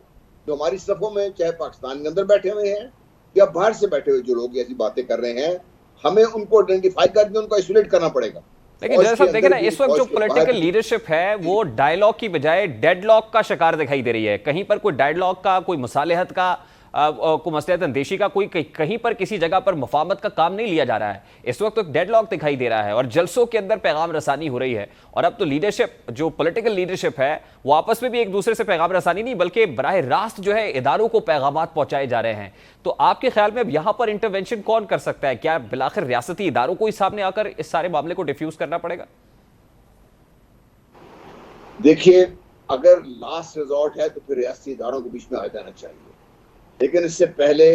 जो हमारी सफ़ों में चाहे पाकिस्तान के अंदर बैठे हुए हैं या बाहर से बैठे हुए जो लोग ऐसी बातें कर रहे हैं, हमें उनको आइडेंटिफाई करके उनको आइसोलेट करना पड़ेगा। लेकिन जैसा देखें ना, इस वक्त जो पॉलिटिकल लीडरशिप है वो डायलॉग की बजाय डेडलॉक का शिकार दिखाई दे रही है। कहीं पर कोई डायलॉग का, कोई मुसालहत का, को मसलहत अंदेशी का, कोई कहीं पर किसी जगह पर मुफाहमत का काम नहीं लिया जा रहा है। इस वक्त तो एक डेडलॉक दिखाई दे रहा है और जलसों के अंदर पैगाम रसानी हो रही है। और अब तो लीडरशिप, जो पॉलिटिकल लीडरशिप है, वो आपस में भी एक दूसरे से पैगाम रसानी नहीं बल्कि बराह रास्त जो है इदारों को पैगामात पहुंचाए जा रहे हैं। तो आपके ख्याल में अब यहां पर इंटरवेंशन कौन कर सकता है? क्या बिलाखिर रियासती इदारों को ही सामने आकर इस सारे मामले को डिफ्यूज करना पड़ेगा? देखिए, अगर लास्ट रिजॉर्ट है तो फिर रियासती इदारों के बीच में आ जाना चाहिए। लेकिन इससे पहले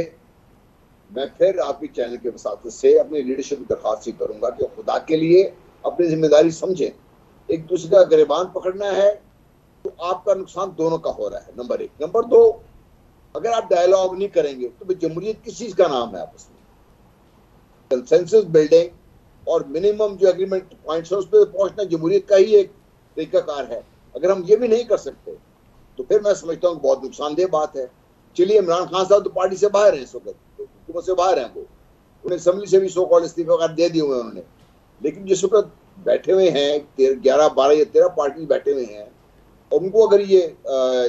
मैं फिर आपकी चैनल के वसातत से अपनी लीडरशिप की दरख्वास्त करूंगा कि खुदा के लिए अपनी जिम्मेदारी समझें। एक दूसरे का गिरबान पकड़ना है तो आपका नुकसान दोनों का हो रहा है, नंबर 1। नंबर 2, अगर आप डायलॉग नहीं करेंगे तो जमहूरियत किस चीज का नाम है? आपस में कंसेंसस बिल्डिंग और मिनिमम जो एग्रीमेंट पॉइंट्स है उस पर पहुंचना जमहूरियत का ही एक तरीकाकार है। अगर हम ये भी नहीं कर सकते तो फिर मैं समझता हूँ बहुत नुकसानदेह बात है। चलिए, इमरान खान साहब तो पार्टी से बाहर हैं इस वक्त, हुकूमत से बाहर हैं, वो उन्हें असम्बली से भी सो कॉल्ड इस्तीफा वगैरह दे दिए हुए उन्होंने। लेकिन जिस वक्त बैठे हुए हैं 11, 12 या 13 पार्टी बैठे हुए हैं, और उनको अगर ये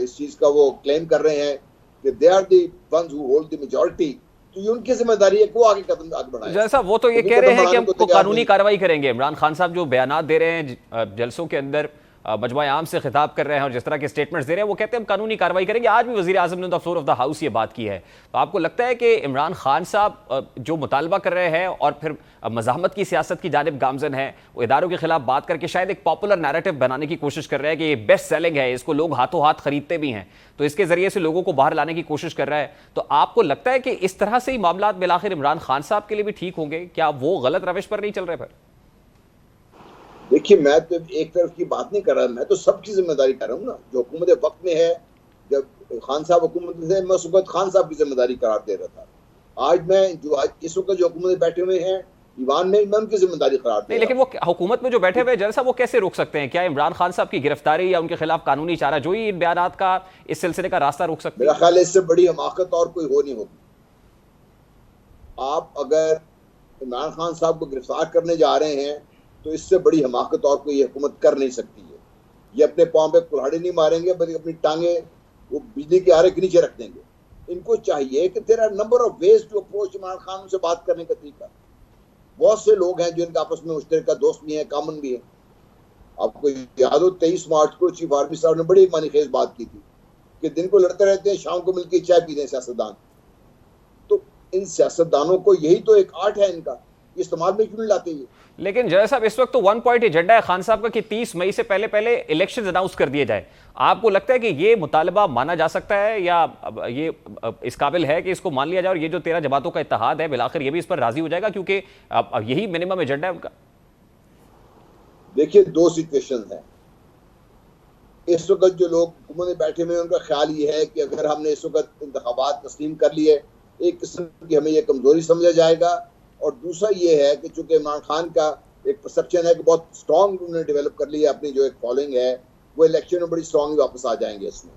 इस चीज का वो क्लेम कर रहे हैं कि they are the ones who hold the majority, तो ये उनकी जिम्मेदारी है कि वो आगे कदम आगे बढ़ाएं। जैसा वो तो ये कह रहे हैं कि हम कानूनी कार्रवाई करेंगे। इमरान खान साहब जो बयानात दे रहे हैं जलसों के अंदर, मजमा आम से खिताब कर रहे हैं और जिस तरह के स्टेटमेंट्स दे रहे हैं, वो कहते हैं हम कानूनी कार्रवाई करेंगे। आज भी वज़ीर आज़म ने the floor of the house ये बात की है। तो आपको लगता है कि इमरान खान साहब जो मुतालबा कर रहे हैं और फिर मज़ाहमत की सियासत की जानिब गामजन है, वो इदारों के खिलाफ बात करके शायद एक पॉपुलर नैरेटिव बनाने की कोशिश कर रहे हैं कि ये बेस्ट सेलिंग है, इसको लोग हाथों हाथ खरीदते भी हैं, तो इसके जरिए से लोगों को बाहर लाने की कोशिश कर रहा है। तो आपको लगता है कि इस तरह से ही मामला बिलाखिर इमरान खान साहब के लिए भी ठीक होंगे? क्या वो गलत रविश पर नहीं चल रहे? फिर देखिए, मैं तो एक तरफ की बात नहीं कर रहा, मैं तो सबकी जिम्मेदारी कर रहा हूँ ना। जो हुकूमत वक्त में है, जब खान साहब हुकूमत में थे, मैं उस वक्त खान साहब की जिम्मेदारी करार दे रहा था। आज मैं जो आज इस वक्त जो हुकूमत बैठे हुए हैं ईवान में, मैं उनकी जिम्मेदारी करार दे रहा हूं। लेकिन वो हुकूमत में जो बैठे हुए जैसा वो कैसे रोक सकते हैं? क्या इमरान खान साहब की गिरफ्तारी या उनके खिलाफ कानूनी चाराजोई इन बयानात का, इस सिलसिले का रास्ता रोक सकते हैं? मेरा ख्याल है इससे बड़ी हमाकत और कोई हो नहीं होगी। आप अगर इमरान खान साहब को गिरफ्तार करने जा रहे हैं तो इससे बड़ी हमाकत और कोई हुकूमत कर नहीं सकती है। ये अपने पांव पे कुल्हाड़ी नहीं मारेंगे, बल्कि अपनी टांगे वो बिजली के आरे के नीचे रख देंगे। इनको चाहिए कि there are number of ways to approach Imran Khan से बात करने का तरीका। बहुत से लोग हैं जो इनके आपस में मुश्तरका दोस्त भी हैं, कॉमन भी हैं। आपको याद हो 23 मार्च को चीफ आर्मी साहब ने बड़ी मानीखेज बात की थी कि दिन को लड़ते रहते हैं, शाम को मिलकर चाय पीते हैं सियासतदान। तो इन सियासतदानों को यही तो एक आर्ट है इनका, इस्तेमाल में क्यों नहीं लाते ये? लेकिन जय साहब, इस वक्त तो 1 पॉइंट एजेंडा है खान साहब का कि 30 मई से पहले इलेक्शन अनाउंस कर दिए जाए। आपको लगता है कि ये मुतालबा माना जा सकता है या ये इस काबिल है कि इसको मान लिया जाए और ये जो 13 जमातों का इत्तेहाद है बिलाखिर ये भी इस पर राजी हो जाएगा, क्योंकि यही मिनिमम एजेंडा है उनका? देखिए, दो सिचुएशन है। इस वक्त जो लोग हुकूमत में बैठे हुए हैं उनका ख्याल ये है कि अगर हमने इस वक्त इंतखाबात तस्लीम कर लिए, एक किस्म की हमें ये कमजोरी समझा जाएगा। और दूसरा ये है कि चूंकि इमरान खान का एक परसेप्शन है कि बहुत स्ट्रॉन्ग उन्होंने डेवलप कर लिया, अपनी जो एक फॉलोइंग है, वो इलेक्शन में बड़ी स्ट्रॉन्ग वापस आ जाएंगे इसमें।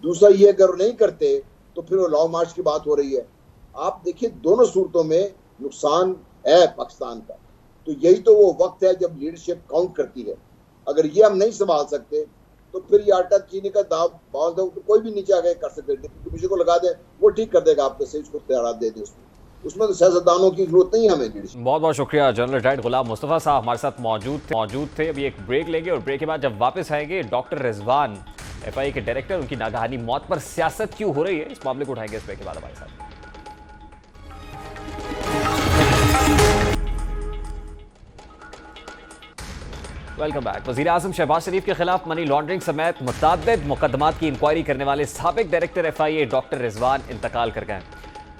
दूसरा ये, अगर वो नहीं करते तो फिर वो लॉन्ग मार्च की बात हो रही है। आप देखिए, दोनों सूरतों में नुकसान है पाकिस्तान का। तो यही तो वो वक्त है जब लीडरशिप काउंट करती है। अगर ये हम नहीं संभाल सकते तो फिर ये आटा चीनी का दाव बांध दो तो कोई भी नीचे आगे कर सकते, किसी को लगा दे वो ठीक कर देगा, आपको सही उसको तैयार दे दे उसमें तो सियासतदानों की जरूरत नहीं है हमें। बहुत बहुत शुक्रिया। जनरल रिटायर्ड गुलाम मुस्तफ़ा साहब हमारे साथ मौजूद थे। अभी एक ब्रेक लेंगे और ब्रेक के बाद जब वापस आएंगे, डॉक्टर रिजवान FIA के डायरेक्टर, उनकी नागहानी मौत पर सियासत क्यों हो रही है, इस मामले को उठाएंगे इस ब्रेक के बाद हमारे साथ। Welcome back. वज़ीर-ए-आज़म शहबाज शरीफ के खिलाफ मनी लॉन्ड्रिंग समेत मुतअद्दिद मुकदमात की इंक्वायरी करने वाले साबिक डायरेक्टर FIA डॉक्टर रिजवान इंतकाल कर गए।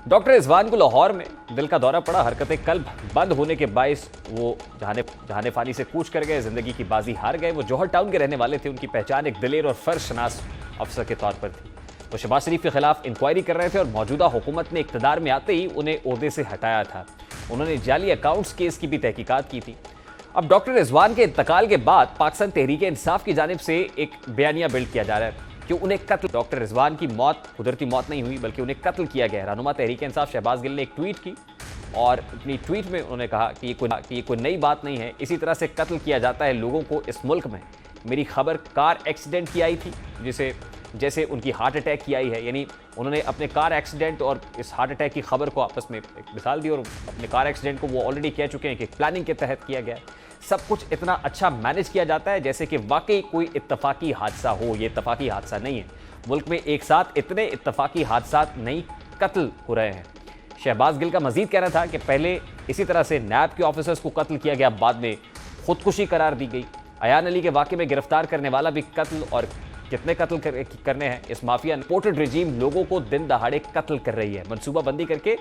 डॉक्टर रिजवान को लाहौर में दिल का दौरा पड़ा। हरकतें कल्ब बंद होने के बायस वो जहाने फानी से कूच कर गए, जिंदगी की बाजी हार गए। वो जौहर टाउन के रहने वाले थे। उनकी पहचान एक दिलेर और फर्शनास अफसर के तौर पर थी। वो शहबाज शरीफ के खिलाफ इंक्वायरी कर रहे थे और मौजूदा हुकूमत ने इक़्तिदार में आते ही उन्हें ओहदे से हटाया था। उन्होंने जाली अकाउंट्स केस की भी तहकीकात की थी। अब डॉक्टर रिजवान के इंतकाल के बाद पाकिस्तान तहरीक इंसाफ की जानिब से एक बयानिया बिल्ड किया जा रहा है कि उन्हें कत्ल, डॉक्टर रिजवान की मौत कुदरती मौत नहीं हुई बल्कि उन्हें कत्ल किया गया है। रहनुमा तहरीक इंसाफ शहबाज गिल ने एक ट्वीट की और अपनी ट्वीट में उन्होंने कहा कि ये कोई नई बात नहीं है, इसी तरह से कत्ल किया जाता है लोगों को इस मुल्क में। मेरी खबर कार एक्सीडेंट की आई थी, जैसे उनकी हार्ट अटैक की आई है। यानी उन्होंने अपने कार एक्सीडेंट और इस हार्ट अटैक की खबर को आपस में एक मिसाल दी और अपने कार एक्सीडेंट को वो ऑलरेडी कह चुके हैं कि प्लानिंग के तहत किया गया है। सब कुछ इतना अच्छा मैनेज किया जाता है जैसे कि वाकई कोई इत्तफाकी हादसा हो। ये इत्तफाकी हादसा नहीं है। मुल्क में एक साथ इतने इत्तफाकी हादसा नहीं कत्ल हो रहे हैं। शहबाज गिल का मजीद कहना था कि पहले इसी तरह से नैब के ऑफिसर्स को कत्ल किया गया, बाद में खुदकुशी करार दी गई। अयान अली के वाक़े में गिरफ्तार करने वाला भी कत्ल, और कितने कत्ल करने हैं। इस माफिया इंपोर्टेड रिजीम लोगों को दिन दहाड़े कत्ल कर रही है। मनसूबाबंदी करके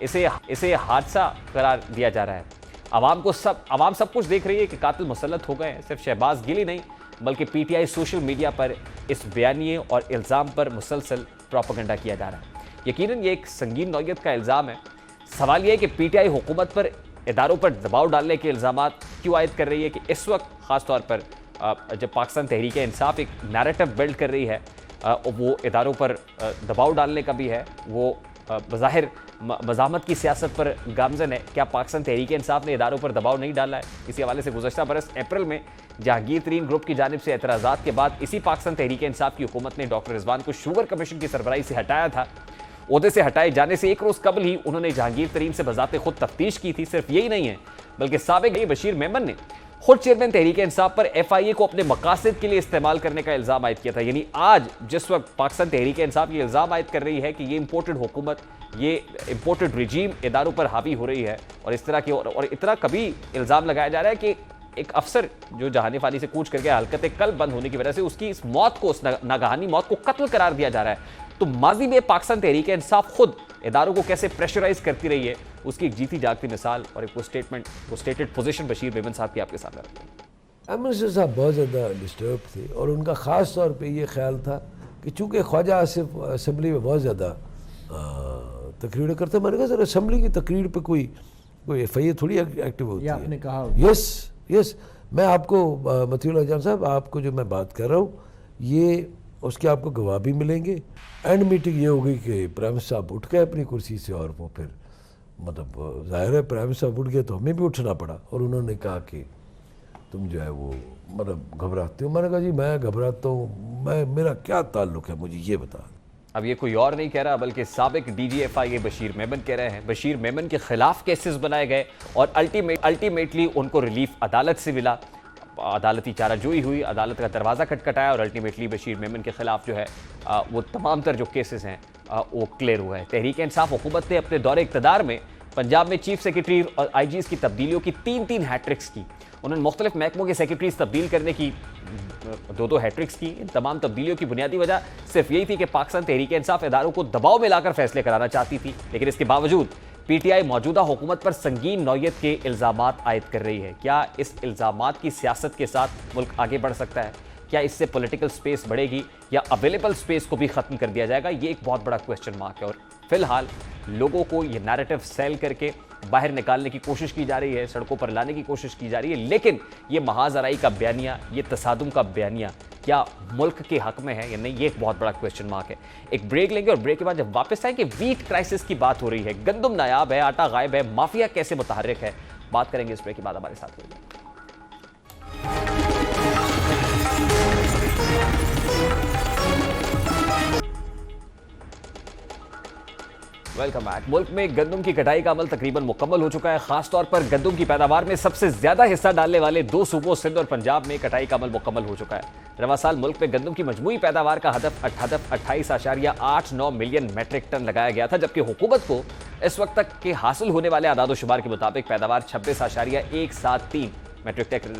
इसे हादसा करार दिया जा रहा है। आवाम सब कुछ देख रही है कि कातिल मुसल्लत हो गए हैं। सिर्फ शहबाज गिल ही नहीं बल्कि PTI सोशल मीडिया पर इस बयानिए और इल्ज़ाम पर मुसलसल प्रोपेगेंडा किया जा रहा है। यकीनन ये एक संगीन नौयत का इल्ज़ाम है। सवाल यह है कि PTI हुकूमत पर, इदारों पर दबाव डालने के इल्ज़ामात क्यों आयद कर रही है कि इस वक्त ख़ास तौर पर जब पाकिस्तान तहरीक इंसाफ एक नैरेटिव बिल्ड कर रही है, वो इदारों पर दबाव डालने का भी है, वो बज़ाहिर मज़ाहमत की सियासत पर गामजन है। क्या पाकिस्तान तहरीक इंसाफ ने इदारों पर दबाव नहीं डाला है? इसी हवाले से गुज़श्ता बरस अप्रैल में जहांगीर तरीन ग्रुप की जानिब से एतराज़ात के बाद इसी पाकिस्तान तहरीक इंसाफ की हुकूमत ने डॉक्टर रिजवान को शुगर कमीशन की सरबराही से हटाया था। ओहदे से हटाए जाने से एक रोज़ कबल ही उन्होंने जहांगीर तरीन से बजाते खुद तफ्तीश की थी। सिर्फ यही नहीं है बल्कि साबिक बशीर मेमन ने खुद चेयरमैन तहरीक इंसाफ पर FIA को अपने मकासद के लिए इस्तेमाल करने का इल्जाम आयद किया था। यानी आज जिस वक्त पाकिस्तान तहरीक इंसाफ ये इल्जाम आयद कर रही है कि ये इंपोर्टेड हुकूमत, ये इंपोर्टेड रिजीम इदारों पर हावी हो रही है और इस तरह की और इतना कभी इल्ज़ाम लगाया जा रहा है कि एक अफसर जो जहानी फानी से कूच करके हलकत कल बंद होने की वजह से उसकी इस मौत को, उस नागहानी मौत को कत्ल करार दिया जा रहा है। तो माजी में पाकिस्तान तहरीक इंसाफ खुद इदारों को कैसे प्रेशराइज करती रही है, उसकी एक जीती जागती मिसाल और एक वो स्टेटेड पोजीशन बशीर मेमन साहब की आपके सामने रखते हैं। मिनिस्टर साहब बहुत ज़्यादा डिस्टर्ब थे और उनका ख़ास तौर पे ये ख्याल था कि चूँकि ख्वाजा आसिफ असम्बली में बहुत ज़्यादा तकरीरें करते, मैंने कहा सर असम्बली की तकरीर पे कोई FIA थोड़ी एक्टिव होती है। आपने कहा यस मैं आपको मतीउल्लाह जान साहब, आपको जो मैं बात कर रहा हूँ ये उसके आपको गवाह भी मिलेंगे। एंड मीटिंग ये हो गई कि प्राइम मिनिस्टर साहब उठ गए अपनी कुर्सी से और वो फिर मतलब जाहिर है प्राइम मिनिस्टर साहब उठ गए तो हमें भी उठना पड़ा और उन्होंने कहा कि तुम जो है वो मतलब घबराते हो। मैंने कहा जी मैं घबराता हूँ, मेरा क्या ताल्लुक़ है, मुझे ये बता। अब ये कोई और नहीं कह रहा बल्कि साबिक DG FIA बशीर मेमन कह रहे हैं। बशीर मेमन के खिलाफ केसेस बनाए गए और अल्टीमेटली उनको रिलीफ अदालत से मिला, अदालती चाराजोई हुई, अदालत का दरवाज़ा खटखटाया और अल्टीमेटली बशीर मेमन के खिलाफ जो है वो तमाम तर जो केसेस हैं वो क्लियर हुआ है। तहरीक इंसाफ हुकूमत ने अपने दौरे इक़्तिदार में पंजाब में चीफ सेक्रेटरी और IGs की तब्दीलियों की 3 हैट्रिक्स की। उन्होंने मुख्तलिफ महकमों के सेक्रेटरीज तब्दील करने की 2 हैट्रिक्स की। इन तमाम तब्दीलियों की बुनियादी वजह सिर्फ यही थी कि पाकिस्तान तहरीक इंसाफ इदारों को दबाव में लाकर फैसले कराना चाहती थी, लेकिन इसके बावजूद PTI मौजूदा हुकूमत पर संगीन नौयत के इल्ज़ामात आयद कर रही है। क्या इस इल्ज़ामात की सियासत के साथ मुल्क आगे बढ़ सकता है? क्या इससे पॉलिटिकल स्पेस बढ़ेगी या अवेलेबल स्पेस को भी ख़त्म कर दिया जाएगा? ये एक बहुत बड़ा क्वेश्चन मार्क है और फिलहाल लोगों को ये नैरेटिव सेल करके बाहर निकालने की कोशिश की जा रही है, सड़कों पर लाने की कोशिश की जा रही है, लेकिन ये महाजराई का बयानिया, ये तसादुम का बयानिया क्या मुल्क के हक में है या नहीं, ये एक बहुत बड़ा क्वेश्चन मार्क है। एक ब्रेक लेंगे और ब्रेक के बाद जब वापस आएंगे वीट क्राइसिस की बात हो रही है, गंदम नायाब है, आटा गायब है, माफिया कैसे मुतहर्रिक है, बात करेंगे इस ब्रेक के बाद। हमारे साथ रहिए। Welcome back. मुल्क में गंदम की कटाई का अमल तकरीबन मुकम्मल हो चुका है। खासतौर पर गंदम की पैदावार में सबसे ज्यादा हिस्सा डालने वाले 2 सूबों सिंध और पंजाब में कटाई का अमल मुकम्मल हो चुका है। रवा साल मुल्क में गंदम की मजमूई पैदावार का हदफ 28.89 मिलियन मैट्रिक टन लगाया गया था, जबकि हुकूमत को इस वक्त तक के हासिल होने वाले आदादोशुमार के मुताबिक पैदावार 26.173 मैट्रिक टन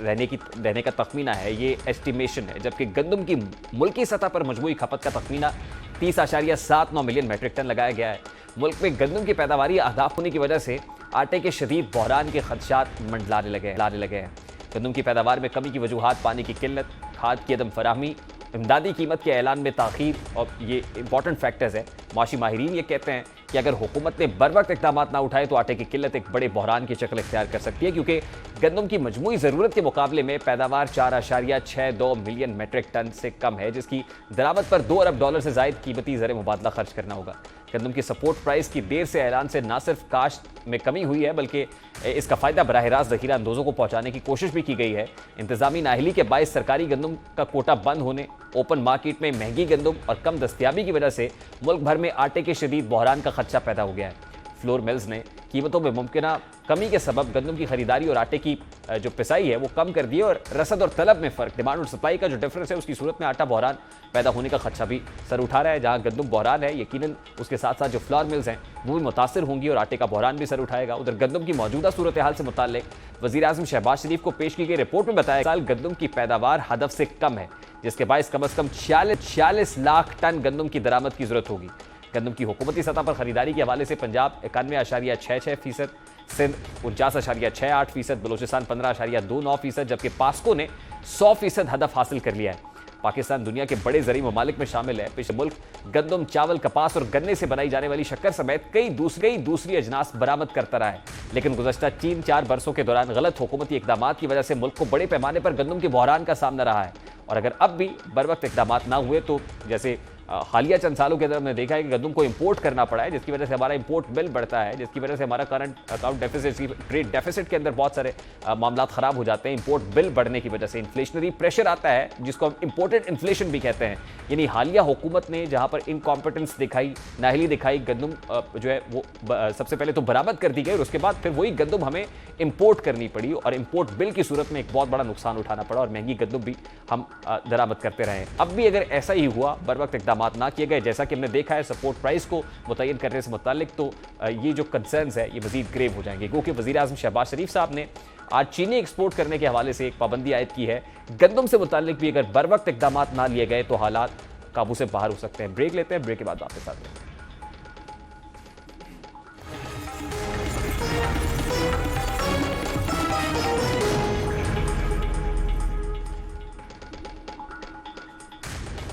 रहने का तखमीना है। ये एस्टिमेशन है, जबकि गंदम की मुल्की सतह पर मजमूई खपत का तखमीना 30.79 मिलियन मैट्रिक टन लगाया गया है। मुल्क में गंदम की पैदावारी अहदाफ होने की वजह से आटे के शदीद बहरान के खदशात मंडलाने लगे हैं। गंदम की पैदावार में कमी की वजूहात पानी की किल्लत, खाद की अदम फराहमी, इमदादी कीमत के ऐलान में ताख़ीर और ये इंपॉर्टेंट फैक्टर्स हैं। माशी माहिरीन ये कहते हैं कि अगर हुकूमत ने बर वक्त इक़दाम ना उठाए तो आटे की किल्लत एक बड़े बहरान की शक्ल इख्तियार कर सकती है, क्योंकि गंदम की मजमूई ज़रूरत के मुकाबले में पैदावार 4.62 मिलियन मैट्रिक टन से कम है, जिसकी दरामद पर $2 अरब से ज़ायद कीमती ज़र मुबादला खर्च करना होगा। गंदम की सपोर्ट प्राइस की देर से ऐलान से न सिर्फ काश्त में कमी हुई है बल्कि इसका फ़ायदा बराह रास्त ज़ख़ीरा अंदोज़ों को पहुँचाने की कोशिश भी की गई है। इंतज़ामी नाअहली के बायस सरकारी गंदम का कोटा बंद होने, ओपन मार्केट में महंगी गंदम और कम दस्तियाबी की वजह से मुल्क भर में आटे के शदीद बहरान का खदशा पैदा हो गया है। फ्लोर मिल्स ने कीमतों में मुमकिना कमी के सबब गंदम की खरीदारी और आटे की जो पिसाई है वो कम कर दी है और रसद और तलब में फ़र्क, डिमांड और सप्लाई का जो डिफरेंस है उसकी सूरत में आटा बहरान पैदा होने का खदशा भी सर उठा रहा है। जहाँ गंदम बहरान है, यकीनन उसके साथ साथ जो फ्लोर मिल्स हैं वो भी मुतासर होंगी और आटे का बहरान भी सर उठाएगा। उधर गंदम की मौजूदा सूरत हाल से मुताल्लिक वज़ीर-ए-आज़म शहबाज शरीफ को पेश की गई रिपोर्ट में बताया साल गंदम की पैदावार हदफ से कम है, जिसके बायस कम अज़ कम 46 लाख टन गंदम की दरामद की ज़रूरत होगी। गंदम की हुकूमती सतह पर खरीदारी के हवाले से पंजाब 91.66%, सिंध 49.68%, बलोचिस्तान 15.29%, जबकि पास्को ने 100% हदफ हासिल कर लिया है। पाकिस्तान दुनिया के बड़े ज़रिए ममालिक में शामिल है। पिछले मुल्क गंदम, चावल, कपास और गन्ने से बनाई जाने वाली शक्कर समेत कई दूसरी अजनास बरामद करता रहा है, लेकिन गुज़श्ता 3-4 बरसों के दौरान गलत हुकूमती इक़दामात की वजह से मुल्क को बड़े पैमाने पर गंदम के बहरान का सामना रहा है। और अगर अब भी बर वक्त इक़दामात ना हुए तो जैसे हालिया चंद सालों के अंदर हमने देखा है कि गंदम को इंपोर्ट करना पड़ा है, जिसकी वजह से हमारा इंपोर्ट बिल बढ़ता है, जिसकी वजह से हमारा current account deficit, trade deficit के अंदर बहुत सारे मामला खराब हो जाते हैं। इंपोर्ट बिल बढ़ने की वजह से इन्फ्लेशनरी प्रेशर आता है, जिसको हम इंपोर्टेड इन्फ्लेशन भी कहते हैं। यानी हालिया हुकूमत ने जहां पर इनकॉम्पिटेंस दिखाई, नाहली दिखाई, गंदम जो है वो सबसे पहले तो बरामद कर दी गई और उसके बाद फिर वही गंदम हमें इंपोर्ट करनी पड़ी और इंपोर्ट बिल की सूरत में एक बहुत बड़ा नुकसान उठाना पड़ा और महंगी गंदम भी हम दरामद करते रहे। अब भी अगर ऐसा ही हुआ, बर वक्त इकदाम ना किए गए, जैसा कि हमने देखा है सपोर्ट प्राइस को मुतय्यन करने से मुतालिक, तो ये जो कंसर्न्स है ये मजीद ग्रेव हो जाएंगे, क्योंकि वज़ीर आज़म शहबाज शरीफ साहब ने आज चीनी एक्सपोर्ट करने के हवाले से एक पाबंदी आयद की है। गंदम से मुतालिक भी अगर बर वक्त इकदाम ना लिए गए तो हालात काबू से बाहर हो सकते हैं। ब्रेक लेते हैं, ब्रेक के बाद वापस आते हैं।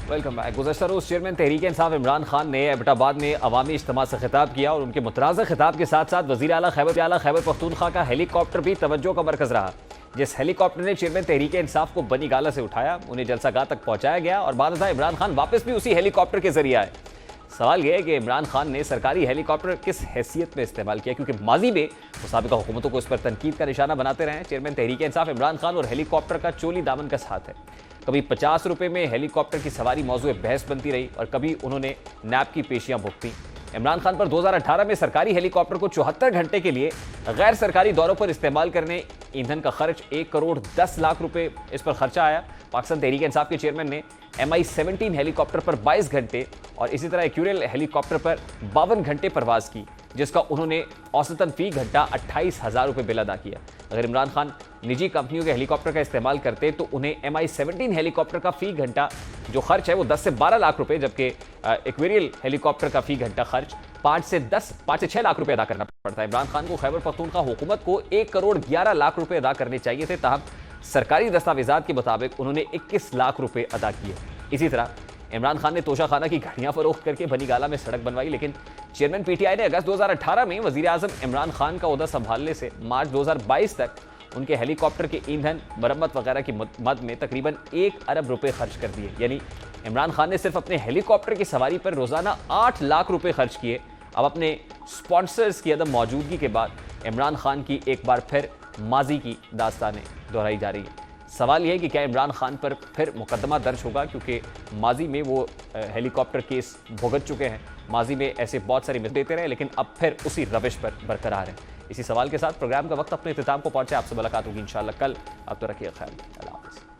Welcome back. गुज़श्ता रोज़ चेयरमैन तहरीक इंसाफ इमरान खान ने एबटाबाद में अवामी इज्तिमा से खिताब किया और उनके मुतराज़ा खिताब के साथ साथ वज़ीर आला खैबर पख्तूनख्वा का हेलीकॉप्टर भी तवज्जो का मरकज़ रहा। जिस हेलीकॉप्टर ने चेयरमैन तहरीक इंसाफ को बनी गाला से उठाया, उन्हें जलसागाह तक पहुंचाया गया और बाद इमरान खान वापस भी उसी हेलीकॉप्टर के जरिए आए। सवाल यह है कि इमरान खान ने सरकारी हेलीकॉप्टर किस हैसियत में इस्तेमाल किया, क्योंकि माजी में मुसाबिका हुकूमतों को इस पर तनकीद का निशाना बनाते रहे। चेयरमैन तहरीक इंसाफ इमरान खान और हेलीकॉप्टर का चोली दामन का साथ है। कभी 50 रुपए में हेलीकॉप्टर की सवारी मौजूद बहस बनती रही और कभी उन्होंने नैब की पेशियां भुगती। इमरान खान पर 2018 में सरकारी हेलीकॉप्टर को 74 घंटे के लिए गैर सरकारी दौरों पर इस्तेमाल करने ईंधन का खर्च 1 करोड़ 10 लाख रुपए इस पर खर्चा आया। पाकिस्तान तहरीक इंसाफ के चेयरमैन ने MI-17 हेलीकॉप्टर पर 22 घंटे और इसी तरह एक्यूरियल हेलीकॉप्टर पर 52 घंटे परवाज की, जिसका उन्होंने औसतन फी घंटा 28,000 रुपये बिल अदा किया। अगर इमरान खान निजी कंपनियों के हेलीकॉप्टर का इस्तेमाल करते तो उन्हें MI-17 हेलीकॉप्टर का फी घंटा जो खर्च है वो 10 से 12 लाख रुपए, जबकि एक्वेरियल हेलीकॉप्टर का फी घंटा खर्च 5 से 6 लाख रुपए अदा करना पड़ता है। इमरान खान को खैबर पख्तूनख्वा हुकूमत को 1 करोड़ 11 लाख रुपए अदा करने चाहिए थे, ताहम सरकारी दस्तावेजात के मुताबिक उन्होंने 21 लाख रुपए अदा किए। इसी तरह इमरान खान ने तोशाखाना की घड़ियां फरोख्त करके बनी गाला में सड़क बनवाई, लेकिन चेयरमैन PTI ने अगस्त 2018 में वजीर आजम इमरान खान का ओहदा संभालने से मार्च 2022 तक उनके हेलीकॉप्टर के ईंधन, मरम्मत वगैरह की मद में तकरीबन 1 अरब रुपए खर्च कर दिए। यानी इमरान खान ने सिर्फ अपने हेलीकॉप्टर की सवारी पर रोजाना 8 लाख रुपए खर्च किए। अब अपने स्पॉन्सर्स की अदम मौजूदगी के बाद इमरान खान की एक बार फिर माजी की दास्तानें दोहराई जा रही है। सवाल यह है कि क्या इमरान खान पर फिर मुकदमा दर्ज होगा, क्योंकि माजी में वो हेलीकॉप्टर केस भुगत चुके हैं। माजी में ऐसे बहुत सारी मिसालें देते रहे, लेकिन अब फिर उसी रविश पर बरकरार हैं। इसी सवाल के साथ प्रोग्राम का वक्त अपने इख्तिताम को पहुंचे। आपसे मुलाकात होगी इंशाअल्लाह कल। अब तो रखिए ख्याल। अल्लाह हाफ़िज़।